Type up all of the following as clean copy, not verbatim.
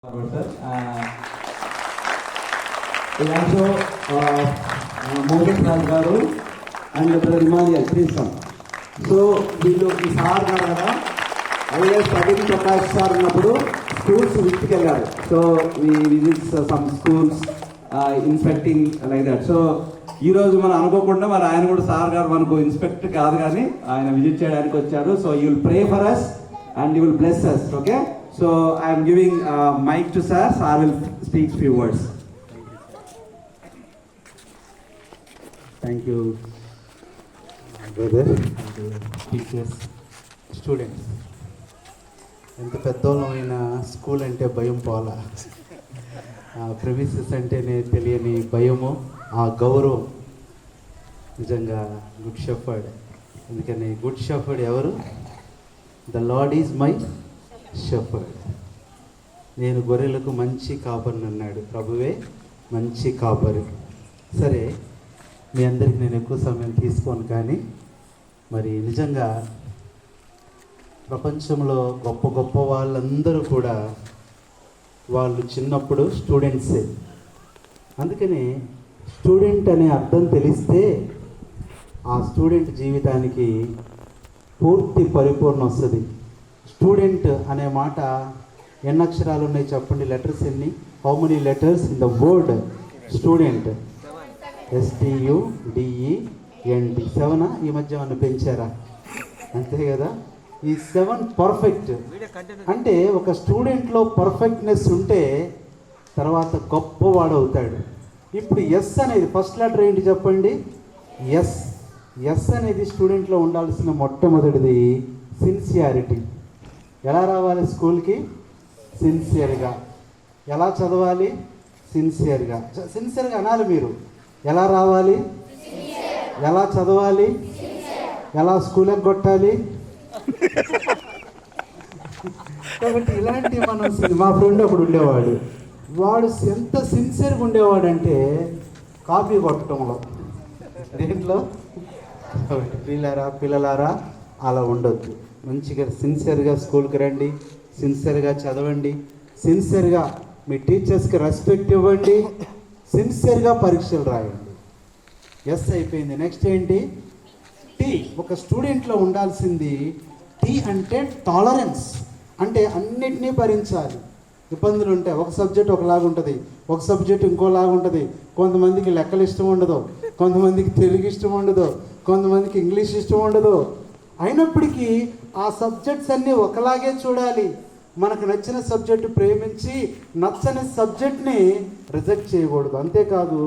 sir. Also, Moses Raj garu and Brother Emmanuel, please come. So, వీళ్ళు ఈ sir గారు కదా ఐఎస్ ప్రగతి ప్రకాష్ సార్ ఉన్నప్పుడు స్కూల్స్ విజిట్కి వెళ్ళారు. So we visits some schools inspecting like that. So ఈరోజు మనం అనుకోకుండా మరి ఆయన కూడా సార్ గారు మనకు ఇన్స్పెక్ట్ కాదు కానీ ఆయన విజిట్ చేయడానికి వచ్చారు. So you will pray for us and you will bless us, okay? So I am giving mic to sir. Sir will speak few words. Thank you, brother, teachers, students. ఎంత పెద్దోళ్ళమైన school అంటే భయం పోలా, premises అంటేనే తెలియని భయము, ఆ గౌరవం నిజంగా గుడ్ షెఫర్డ్. అందుకని గుడ్ షెఫర్డ్ ఎవరు? The lord is my shepherd. నేను గొర్రెలకు మంచి కాపరిని అన్నాడు. ప్రభువే మంచి కాపరి. సరే, మీ అందరికి నేను ఎక్కువ సమయం తీసుకోను, కానీ మరి నిజంగా ప్రపంచంలో గొప్ప గొప్ప వాళ్ళందరూ కూడా వాళ్ళు చిన్నప్పుడు స్టూడెంట్సే. అందుకని స్టూడెంట్ అనే అర్థం తెలిస్తే ఆ స్టూడెంట్ జీవితానికి పూర్తి పరిపూర్ణ వస్తుంది. స్టూడెంట్ అనే మాట ఎన్ని అక్షరాలు ఉన్నాయి చెప్పండి? లెటర్స్ ఎన్ని? How many letters in the word student? STUDENT. 7 ఈ మధ్య ఏమన్నా పెంచారా? అంతే కదా. ఈ 7 పర్ఫెక్ట్ అంటే ఒక స్టూడెంట్లో పర్ఫెక్ట్నెస్ ఉంటే తర్వాత గొప్పవాడు అవుతాడు. ఇప్పుడు ఎస్ అనేది ఫస్ట్ లెటర్ ఏంటి చెప్పండి? ఎస్ అనేది స్టూడెంట్లో ఉండాల్సిన మొట్టమొదటిది సిన్సియారిటీ. ఎలా రావాలి స్కూల్కి? సిన్సియర్గా. ఎలా చదవాలి? సిన్సియర్గా అనాలి మీరు. ఎలా రావాలి? ఎలా చదవాలి? ఎలా స్కూల్ ఎగ్గొట్టాలి? కాబట్టి ఇలాంటి మా ఫ్రెండ్ ఒకడు ఉండేవాడు. వాడు ఎంత సిన్సియర్గా ఉండేవాడు అంటే కాపీ కొట్టడంలో, దేంట్లో. పిల్లలారా అలా ఉండొద్దు. మంచిగా సిన్సియర్గా స్కూల్కి రండి, సిన్సియర్గా చదవండి, సిన్సియర్గా మీ టీచర్స్కి రెస్పెక్ట్ ఇవ్వండి, సిన్సియర్గా పరీక్షలు రాయండి. ఎస్ అయిపోయింది. నెక్స్ట్ ఏంటి? టీ. ఒక స్టూడెంట్లో ఉండాల్సింది టీ అంటే టాలరెన్స్. అంటే అన్నిటినీ భరించాలి. ఇబ్బందులు ఉంటాయి. ఒక సబ్జెక్ట్ ఒకలాగా ఉంటుంది, ఒక సబ్జెక్ట్ ఇంకోలాగా ఉంటుంది. కొంతమందికి లెక్కలు ఇష్టం ఉండదు, కొంతమందికి తెలుగు ఇష్టం ఉండదు, కొంతమందికి ఇంగ్లీష్ ఇష్టం ఉండదు. అయినప్పటికీ ఆ సబ్జెక్ట్స్ అన్నీ ఒకలాగే చూడాలి. మనకు నచ్చిన సబ్జెక్టు ప్రేమించి నచ్చని సబ్జెక్ట్ని రిజెక్ట్ చేయకూడదు. అంతేకాదు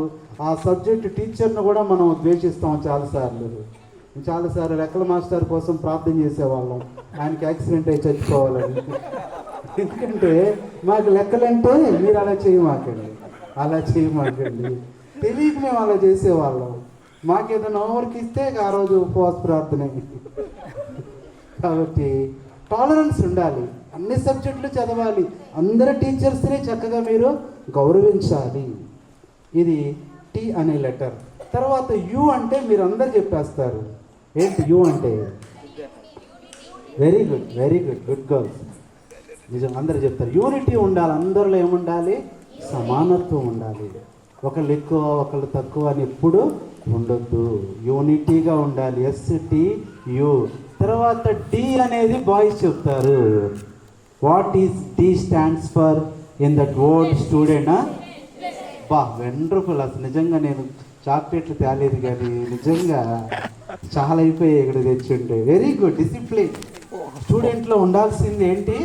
ఆ సబ్జెక్టు టీచర్ను కూడా మనం ద్వేషిస్తాం. చాలాసార్లు లెక్కల మాస్టర్ కోసం ప్రార్థన చేసేవాళ్ళం, ఆయనకి యాక్సిడెంట్ అయి చచ్చిపోవాలని. ఎందుకంటే మాకు లెక్కలంటే మీరు అలా చేయమాకండి, తెలియక మేము అలా చేసేవాళ్ళం. మాకేదైనా హోంవర్క్ ఇస్తే ఆ రోజు ఉపవాస ప్రార్థనే. కాబట్టి టాలరెన్స్ ఉండాలి. అన్ని సబ్జెక్టులు చదవాలి. అందరు టీచర్స్ని చక్కగా మీరు గౌరవించాలి. ఇది టీ అనే లెటర్. తర్వాత యు అంటే మీరు అందరు చెప్పేస్తారు. ఏంటి యు అంటే? Very good good girls. నిజం, అందరు చెప్తారు. యూనిటీ ఉండాలి. అందరిలో ఏముండాలి? సమానత్వం ఉండాలి. ఒకళ్ళు ఎక్కువ ఒకళ్ళు తక్కువ అని ఎప్పుడు ఉండొద్దు. యూనిటీగా ఉండాలి. STU. తర్వాత డి అనేది బాయ్స్ చెప్తారు. What is D stands for in that word student? Wonderful. అసలు నిజంగా నేను చాక్లెట్లు తేలేదు కానీ నిజంగా చాలా అయిపోయాయి ఇక్కడ తెచ్చుంటే. Very good. డిసిప్లిన్ స్టూడెంట్లో ఉండాల్సింది ఏంటి?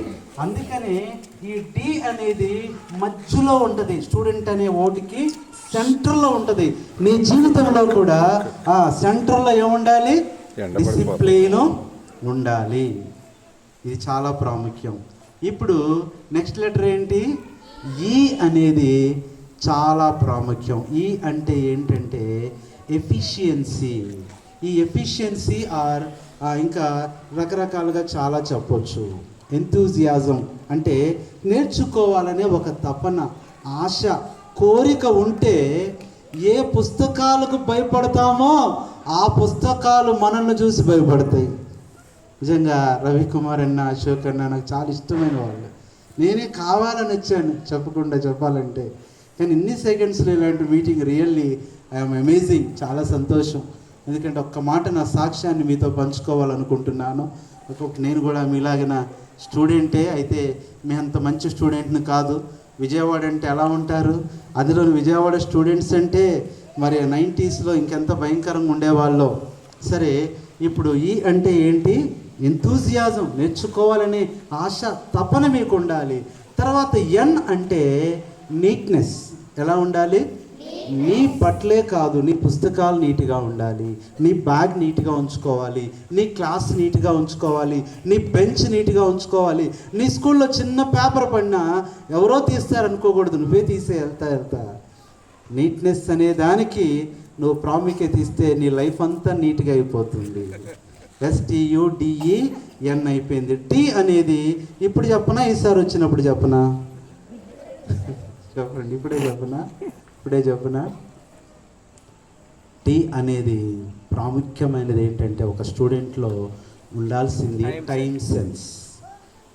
అందుకని ఈ డి అనేది మధ్యలో ఉంటుంది. స్టూడెంట్ అనే ఓటుకి సెంటర్లో ఉంటుంది. నీ జీవితంలో కూడా ఆ సెంటర్లో ఏముండాలి? డిసిప్లిన్ ఉండాలి. ఇది చాలా ప్రాముఖ్యం. ఇప్పుడు నెక్స్ట్ లెటర్ ఏంటి? ఈ అనేది చాలా ప్రాముఖ్యం. ఈ అంటే ఏంటంటే ఎఫిషియన్సీ. ఈ ఎఫిషియన్సీ ఇంకా రకరకాలుగా చాలా చెప్పొచ్చు. ఎంతూజియాజం అంటే నేర్చుకోవాలనే ఒక తపన, ఆశ, కోరిక ఉంటే ఏ పుస్తకాలకు భయపడతామో ఆ పుస్తకాలు మనల్ని చూసి భయపడతాయి. నిజంగా రవికుమార్ అన్న, అశోక్ అన్న నాకు చాలా ఇష్టమైన వాళ్ళు. నేనే కావాలని వచ్చాను చెప్పకుండా చెప్పాలంటే. కానీ ఇన్ని సెకండ్స్లో ఇలాంటి మీటింగ్ రియల్లీ ఐఎమ్ అమేజింగ్, చాలా సంతోషం. ఎందుకంటే ఒక్క మాట నా సాక్ష్యాన్ని మీతో పంచుకోవాలనుకుంటున్నాను. నేను కూడా మీలాగిన స్టూడెంటే, అయితే మీ అంత మంచి స్టూడెంట్ని కాదు. విజయవాడ అంటే ఎలా ఉంటారు, అందులో విజయవాడ స్టూడెంట్స్ అంటే మరి 90స్లో ఇంకెంత భయంకరంగా ఉండేవాళ్ళో. సరే, ఇప్పుడు ఈ అంటే ఏంటి, ఎంతూజియాజం, నేర్చుకోవాలనే ఆశ, తపన మీకు ఉండాలి. తర్వాత ఎన్ అంటే నీట్నెస్. ఎలా ఉండాలి? నీ బట్టలే కాదు, నీ పుస్తకాలు నీట్గా ఉండాలి, నీ బ్యాగ్ నీట్గా ఉంచుకోవాలి, నీ క్లాస్ నీట్గా ఉంచుకోవాలి, నీ బెంచ్ నీట్గా ఉంచుకోవాలి. నీ స్కూల్లో చిన్న పేపర్ పడినా ఎవరో తీస్తారనుకోకూడదు, నువ్వే తీసే వెళ్తా. నీట్నెస్ అనే దానికి నువ్వు ప్రాముఖ్యత ఇస్తే నీ లైఫ్ అంతా నీట్గా అయిపోతుంది. STUDEN అయిపోయింది. టీ అనేది ఇప్పుడు చెప్పనా, ఈసారి వచ్చినప్పుడు చెప్పనా? చెప్పండి, ఇప్పుడే చెప్పనా? టీ అనేది ప్రాముఖ్యమైనది ఏంటంటే ఒక స్టూడెంట్లో ఉండాల్సింది time sense,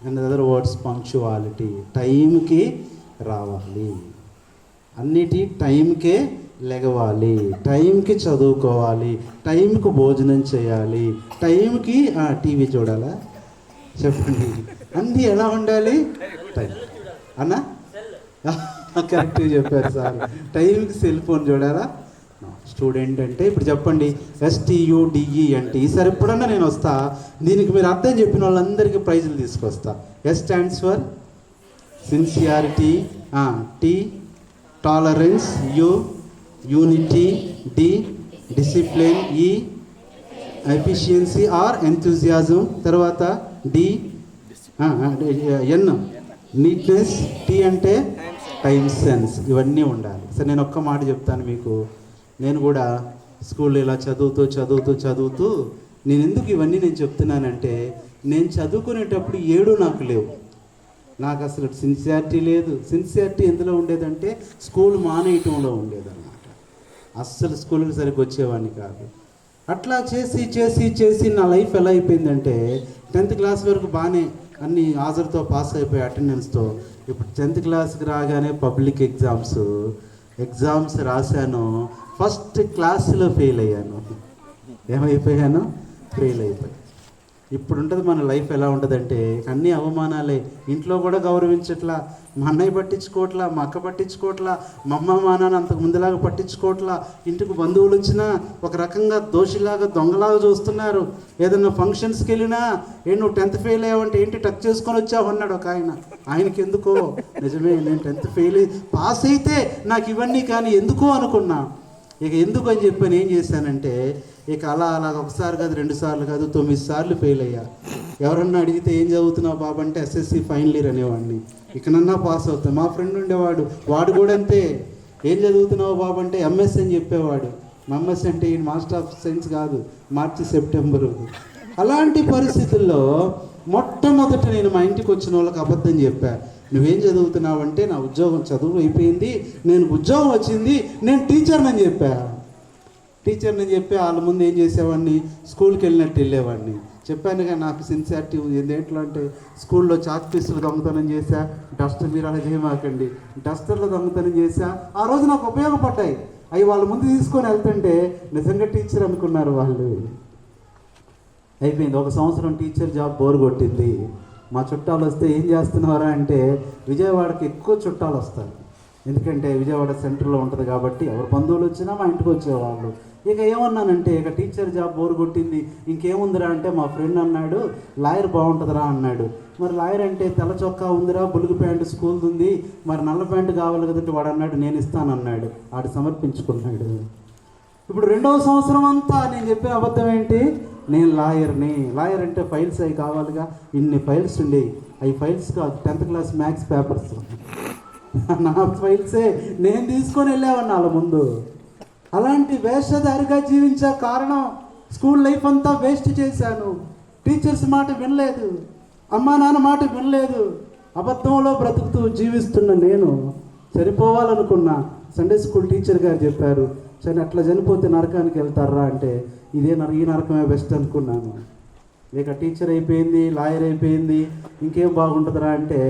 and other words punctuality. టైంకి రావాలి, అన్నిటి టైంకే లెగవాలి, టైంకి చదువుకోవాలి, టైంకి భోజనం చేయాలి, టైంకి టీవీ చూడాలా? చెప్పండి, అన్నీ ఎలా ఉండాలి? టైం అన్నా కరెక్ట్గా చెప్పారు సార్. టైంకి సెల్ ఫోన్ చూడాలా? స్టూడెంట్ అంటే ఇప్పుడు చెప్పండి, STUDE అంటే ఈసారి ఎప్పుడన్నా నేను వస్తా, దీనికి మీరు అర్థం చెప్పిన వాళ్ళందరికీ ప్రైజులు తీసుకొస్తా. S stands for sincerity, T tolerance, U unity, D discipline, E efficiency are enthusiasm, తర్వాత D N నీట్నెస్, T అంటే టైం సెన్స్. ఇవన్నీ ఉండాలి. సరే, నేను ఒక్క మాట చెప్తాను మీకు. నేను కూడా స్కూల్లో ఇలా చదువుతూ నేను ఎందుకు ఇవన్నీ నేను చెప్తున్నానంటే, నేను చదువుకునేటప్పుడు 7 నాకు లేవు. నాకు అసలు సిన్సియారిటీ లేదు. సిన్సియారిటీ ఎందులో ఉండేదంటే స్కూల్ మానేయటంలో ఉండేదన్నమాట. అస్సలు స్కూల్కి సరిగ్గా వచ్చేవాడిని కాదు. అట్లా చేసి నా లైఫ్ ఎలా అయిపోయిందంటే 10th క్లాస్ వరకు బాగానే అన్ని హాజరుతో పాస్ అయిపోయి అటెండెన్స్తో. ఇప్పుడు 10th క్లాస్కి రాగానే పబ్లిక్ ఎగ్జామ్స్ రాశాను, ఫస్ట్ క్లాస్లో ఫెయిల్ అయ్యాను. ఏమైపోయాను? ఫెయిల్ అయిపోయాను. ఇప్పుడు ఉంటుంది మన లైఫ్ ఎలా ఉంటుందంటే అన్నీ అవమానాలే. ఇంట్లో కూడా గౌరవించట్లా, మా అన్నయ్య పట్టించుకోవట్లా, మా అక్క పట్టించుకోవట్లా, మా అమ్మ మా నాన్న అంతకు ముందులాగా పట్టించుకోవట్లా. ఇంటికి బంధువులు వచ్చినా ఒక రకంగా దోషిలాగా దొంగలాగా చూస్తున్నారు. ఏదన్నా ఫంక్షన్స్కి వెళ్ళినా నువ్వు 10th ఫెయిల్ అయ్యావంటే ఏంటి టచ్ చేసుకొని వచ్చావు అన్నాడు ఒక ఆయనకి ఎందుకో. నిజమే, నేను 10th ఫెయిల్ పాస్ అయితే నాకు ఇవన్నీ కానీ ఎందుకో అనుకున్నా. ఇక ఎందుకు అని చెప్పి నేను ఏం చేశానంటే, ఇక అలా ఒకసారి కాదు, 2 సార్లు కాదు, 9 సార్లు ఫెయిల్ అయ్యా. ఎవరన్నా అడిగితే ఏం చదువుతున్నావు బాబు అంటే SSC ఫైనల్ ఇయర్ అనేవాడిని. ఇకనన్నా పాస్ అవుతాను. మా ఫ్రెండ్ ఉండేవాడు, వాడు కూడా అంతే, ఏం చదువుతున్నావు బాబు అంటే MS అని చెప్పేవాడు. MS అంటే ఈ మాస్టర్ ఆఫ్ సైన్స్ కాదు, మార్చి సెప్టెంబరు. అలాంటి పరిస్థితుల్లో మొట్టమొదట నేను మా ఇంటికి వచ్చిన వాళ్ళకి అబద్ధం చెప్పా. నువ్వేం చదువుతున్నావు అంటే నా ఉద్యోగం చదువు అయిపోయింది, నేను ఉద్యోగం వచ్చింది, నేను టీచర్ని అని చెప్పి వాళ్ళ ముందు ఏం చేసేవాడిని, స్కూల్కి వెళ్ళినట్టు వెళ్ళేవాడిని. చెప్పానుగా నాకు సిన్సియారిటీ ఏంటంటే అంటే స్కూల్లో చాక్ పీసులు దొంగతనం చేశా, డస్టర్, మీరు అలా చేయమాకండి, డస్టర్లో దొంగతనం చేశా. ఆ రోజు నాకు ఉపయోగపడ్డాయి. అవి వాళ్ళ ముందు తీసుకొని వెళ్తుంటే నిజంగా టీచర్ అనుకున్నారు వాళ్ళు. అయిపోయింది. 1 సంవత్సరం టీచర్ జాబ్ బోర్ కొట్టింది. మా చుట్టాలు వస్తే ఏం చేస్తున్నారా అంటే, విజయవాడకి ఎక్కువ చుట్టాలు వస్తారు, ఎందుకంటే విజయవాడ సెంటర్లో ఉంటుంది కాబట్టి ఎవరు బంధువులు వచ్చినా మా ఇంటికి వచ్చేవాళ్ళు. ఇక ఏమన్నానంటే, ఇక టీచర్ జాబ్ బోర్ కొట్టింది, ఇంకేముందిరా అంటే మా ఫ్రెండ్ అన్నాడు లాయర్ బాగుంటుందిరా అన్నాడు. మరి లాయర్ అంటే తెల్ల చొక్కా ఉందిరా, బులుగు ప్యాంటు స్కూల్ది ఉంది, మరి నల్ల ప్యాంటు కావాలి కదంటే వాడు అన్నాడు నేను ఇస్తానన్నాడు. వాడు సమర్పించుకున్నాడు. ఇప్పుడు 2వ సంవత్సరం అంతా నేను చెప్పే అబద్ధం ఏంటి, నేను లాయర్ని. లాయర్ అంటే ఫైల్స్ అవి కావాలిగా, ఇన్ని ఫైల్స్ ఉండేవి. అవి ఫైల్స్ కాదు, 10th క్లాస్ మ్యాథ్స్ పేపర్స్. నా ఫైల్సే నేను తీసుకొని వెళ్ళేవాడిని వాళ్ళ ముందు. అలాంటి వేషధారిగా జీవించే కారణం స్కూల్ లైఫ్ అంతా వేస్ట్ చేశాను. టీచర్స్ మాట వినలేదు, అమ్మా నాన్న మాట వినలేదు, అబద్ధంలో బ్రతుకుతూ జీవిస్తున్న నేను చనిపోవాలనుకున్నా. సండే స్కూల్ టీచర్ గారు చెప్పారు, సరే అట్లా చనిపోతే నరకానికి వెళ్తారా అంటే, ఈ నరకమే బెస్ట్ అనుకున్నాను. ఇక టీచర్ అయిపోయింది, లాయర్ అయిపోయింది, ఇంకేం బాగుంటుందిరా అంటే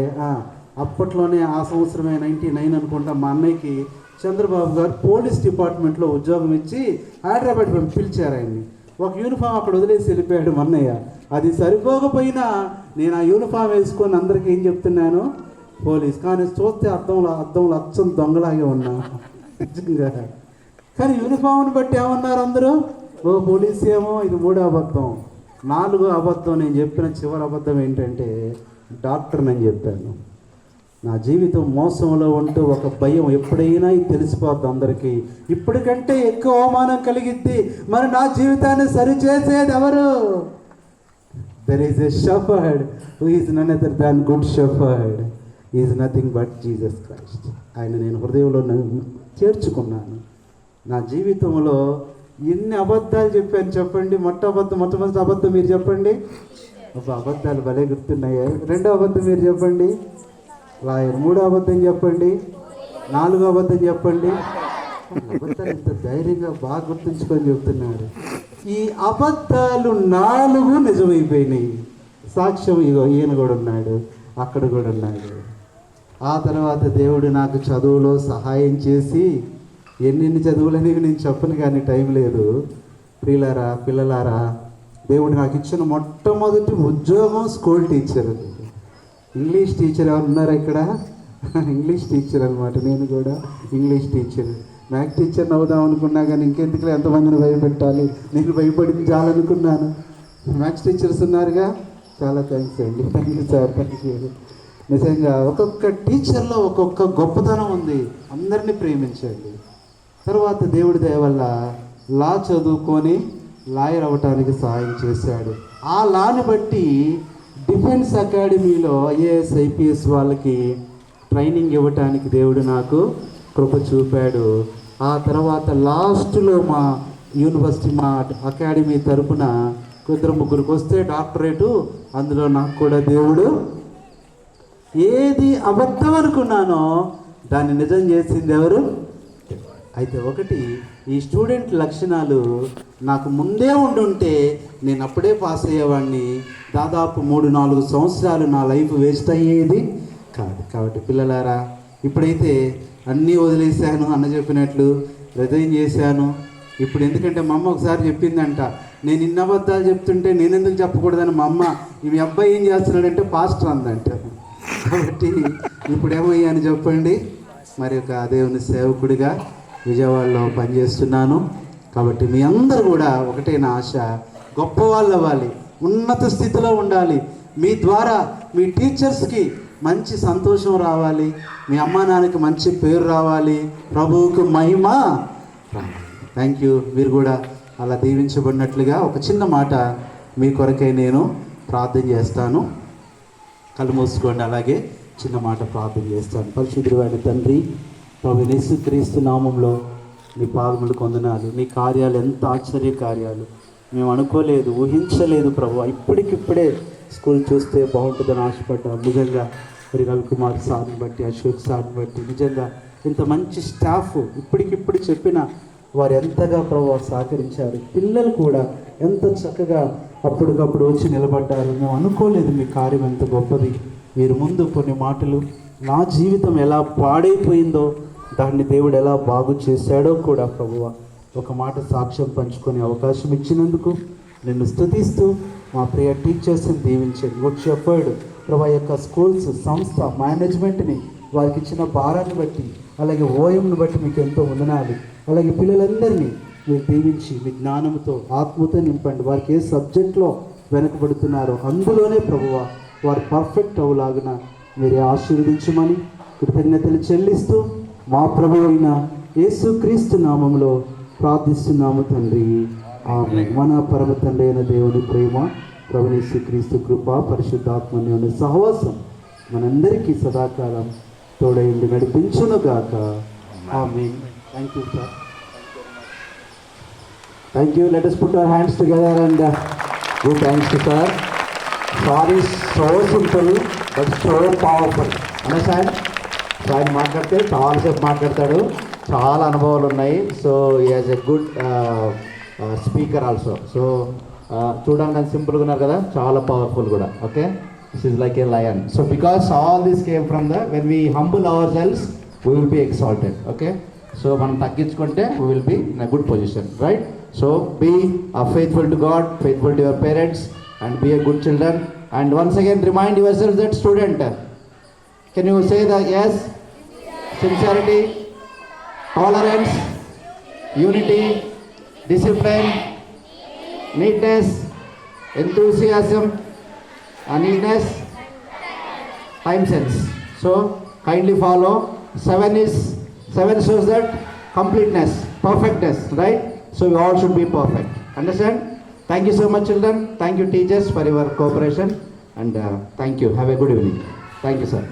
అప్పట్లోనే ఆ సంవత్సరమే 99 అనుకుంటా మా అన్నయ్యకి చంద్రబాబు గారు పోలీస్ డిపార్ట్మెంట్లో ఉద్యోగం ఇచ్చి హైదరాబాద్ పిలిచారు ఆయన్ని. ఒక యూనిఫామ్ అక్కడ వదిలేసి వెళ్ళిపోయాడు మా అన్నయ్య. అది సరిపోకపోయినా నేను ఆ యూనిఫామ్ వేసుకొని అందరికీ ఏం చెప్తున్నాను, పోలీస్. కానీ చూస్తే అద్దంలో అచ్చం దొంగలాగే ఉన్నా నిజంగా. కానీ యూనిఫామ్ని బట్టి ఏమన్నారు అందరూ, ఓ పోలీస్ ఏమో. ఇది 3వ అబద్ధం. 4వ అబద్ధం. నేను చెప్పిన చివరి అబద్ధం ఏంటంటే డాక్టర్ని అని చెప్పాను. నా జీవితం మోసంలో ఉంటూ ఒక భయం ఎప్పుడైనా ఇది తెలిసిపోద్ది అందరికీ. ఇప్పటికంటే ఎక్కువ అవమానం కలిగిద్ది. మరి నా జీవితాన్ని సరిచేసేది ఎవరు? There is a shepherd who is none other than good shepherd. Is nothing but Jesus Christ. ఆయన నేను హృదయంలో చేర్చుకున్నాను. నా జీవితంలో ఎన్ని అబద్ధాలు చెప్పాను చెప్పండి. మొట్టమొదటి అబద్ధం మీరు చెప్పండి. ఒక అబద్ధాలు భలే గుర్తున్నాయి. 2వ అబద్ధం మీరు చెప్పండి. లాయర్. 3వ అబద్ధం చెప్పండి. 4వ అబద్ధం చెప్పండి. అబద్ధాలు ఇంత ధైర్యంగా బాగా గుర్తుంచుకొని చెప్తున్నారు. ఈ అబద్ధాలు 4 నిజమైపోయినాయి. సాక్ష్యం ఇగో ఈయన కూడా ఉన్నాడు, అక్కడ కూడా ఉన్నాడు. ఆ తర్వాత దేవుడు నాకు చదువులో సహాయం చేసి ఎన్ని చదువులనేవి నేను చెప్పను కానీ టైం లేదు. ప్రియులారా, పిల్లలారా, దేవుడు నాకు ఇచ్చిన మొట్టమొదటి ఉద్యోగం స్కూల్ టీచర్. ఇంగ్లీష్ టీచర్ ఎవరు ఉన్నారా ఇక్కడ? ఇంగ్లీష్ టీచర్ అనమాట. నేను కూడా ఇంగ్లీష్ టీచర్. మ్యాథ్స్ టీచర్ని అవుదాం అనుకున్నా కానీ ఇంకెందుకు ఎంతమందిని భయపెట్టాలి, నేను భయపడింది చాలనుకున్నాను. మ్యాథ్స్ టీచర్స్ ఉన్నారుగా, చాలా థ్యాంక్స్ అండి. Thank you sir, thank you. నిజంగా ఒక్కొక్క టీచర్లో ఒక్కొక్క గొప్పతనం ఉంది. అందరినీ ప్రేమించండి. తర్వాత దేవుడి దయ వల్ల లా చదువుకొని లాయర్ అవ్వటానికి సహాయం చేశాడు. ఆ లాని బట్టి డిఫెన్స్ అకాడమీలో ఐఏఎస్ ఐపీఎస్ వాళ్ళకి ట్రైనింగ్ ఇవ్వటానికి దేవుడు నాకు కృప చూపాడు. ఆ తర్వాత లాస్ట్లో మా యూనివర్సిటీ మా అకాడమీ తరపున 2-3 వస్తే డాక్టరేటు. అందులో నాకు కూడా దేవుడు ఏది అబద్ధం అనుకున్నానో దాన్ని నిజం చేసింది ఎవరు? అయితే ఒకటి, ఈ స్టూడెంట్ లక్షణాలు నాకు ముందే ఉండుంటే నేను అప్పుడే పాస్ అయ్యేవాడిని. దాదాపు 3-4 సంవత్సరాలు నా లైఫ్ వేస్ట్ అయ్యేది కాదు. కాబట్టి పిల్లలారా, ఇప్పుడైతే అన్నీ వదిలేశాను, అన్న చెప్పినట్లు రిజైన్ చేశాను. ఇప్పుడు ఎందుకంటే మా అమ్మ ఒకసారి చెప్పిందంట, నేను ఇన్ని అబద్ధాలు చెప్తుంటే నేను ఎందుకు చెప్పకూడదని. మా అమ్మ, మీ అబ్బాయి ఏం చేస్తున్నాడంటే పాస్టర్ అందంట. కాబట్టి ఇప్పుడు ఏమయ్యాను చెప్పండి, మరి ఒక దేవుని సేవకుడిగా విజయవాడలో పనిచేస్తున్నాను. కాబట్టి మీ అందరూ కూడా ఒకటే నా ఆశ, గొప్పవాళ్ళు అవ్వాలి, ఉన్నత స్థితిలో ఉండాలి. మీ ద్వారా మీ టీచర్స్కి మంచి సంతోషం రావాలి, మీ అమ్మా నాన్నకి మంచి పేరు రావాలి, ప్రభువుకు మహిమ. Thank you. మీరు కూడా అలా దీవించబడినట్లుగా ఒక చిన్న మాట మీ కొరకై నేను ప్రార్థన చేస్తాను. కళ్ళు మూసుకోండి. అలాగే చిన్న మాట ప్రార్థన చేస్తాను. పరిశుద్ధుడైన తండ్రి, ప్రభు యేసుక్రీస్తు నామంలో నీ పాదములు కొందనాలు. నీ కార్యాలు ఎంత ఆశ్చర్య కార్యాలు, మేము అనుకోలేదు, ఊహించలేదు ప్రభు. ఇప్పటికిప్పుడే స్కూల్ చూస్తే బాగుంటుందని ఆశపడ్డాం. నిజంగా మరి రవికుమార్ సార్ని బట్టి, అశోక్ సార్ని బట్టి నిజంగా ఇంత మంచి స్టాఫ్ ఇప్పటికిప్పుడు చెప్పిన వారు ఎంతగా ప్రభు సహకరించారు. పిల్లలు కూడా ఎంత చక్కగా అప్పటికప్పుడు వచ్చి నిలబడ్డారు. మేము అనుకోలేదు మీ కార్యం ఎంత గొప్పది. మీరు ముందు కొన్ని మాటలు, నా జీవితం ఎలా పాడైపోయిందో దాన్ని దేవుడు ఎలా బాగు చేశాడో కూడా ప్రభువా ఒక మాట సాక్ష్యం పంచుకునే అవకాశం ఇచ్చినందుకు నిన్ను స్తుతిస్తూ మా ప్రియ టీచర్స్ని దీవించండి. గుడ్ షెఫర్డ్ ప్రభా యొక్క స్కూల్స్ సంస్థ మేనేజ్మెంట్ని వారికి ఇచ్చిన భారాన్ని బట్టి, అలాగే ఓయంను బట్టి మీకు ఎంతో వందనాలు. అలాగే పిల్లలందరినీ మీరు దీవించి మీ జ్ఞానంతో ఆత్మతో నింపండి. వారికి ఏ సబ్జెక్ట్లో వెనకబడుతున్నారో అందులోనే ప్రభువా వారు పర్ఫెక్ట్ అవ్వలాగున మీరే ఆశీర్వదించమని కృతజ్ఞతలు చెల్లిస్తూ మా ప్రభువు అయిన యేసుక్రీస్తు నామంలో ప్రార్థిస్తున్నాము తండ్రి, ఆమేన్. మన పరమ తండ్రి అయిన దేవుని ప్రేమ, ప్రభు యేసుక్రీస్తు కృప, పరిశుద్ధాత్మని సహవాసం మనందరికీ సదాకాలం తోడైండి నడిపించునుగాక. ఆమేన్. Thank you sir. Thank you. Let us put our hands together and give thanks to sir. Sorry is so simple but so powerful. Understand? Sir మాట్లాడితే చాలాసేపు మాట్లాడతాడు, చాలా అనుభవాలు ఉన్నాయి. So he has a good speaker also. So చూడడానికి సింపుల్గా ఉన్నారు కదా, చాలా పవర్ఫుల్ కూడా. Okay, She is like a lion. So because all this came from the, when we humble ourselves, we will be exalted. Okay? So మనం తగ్గించుకుంటే we will be in a good position, right? So be faithful to God, faithful to your parents, and be a good children. And once again remind yourself that student. Can you say that? Yes? Sincerity, tolerance, unity, discipline, neatness, enthusiasm, neatness, time sense. So kindly follow. 7 shows that completeness, perfectness, right? So we all should be perfect. Understand? Thank you so much, children. Thank you, teachers, for your cooperation. And thank you. Have a good evening. Thank you, sir.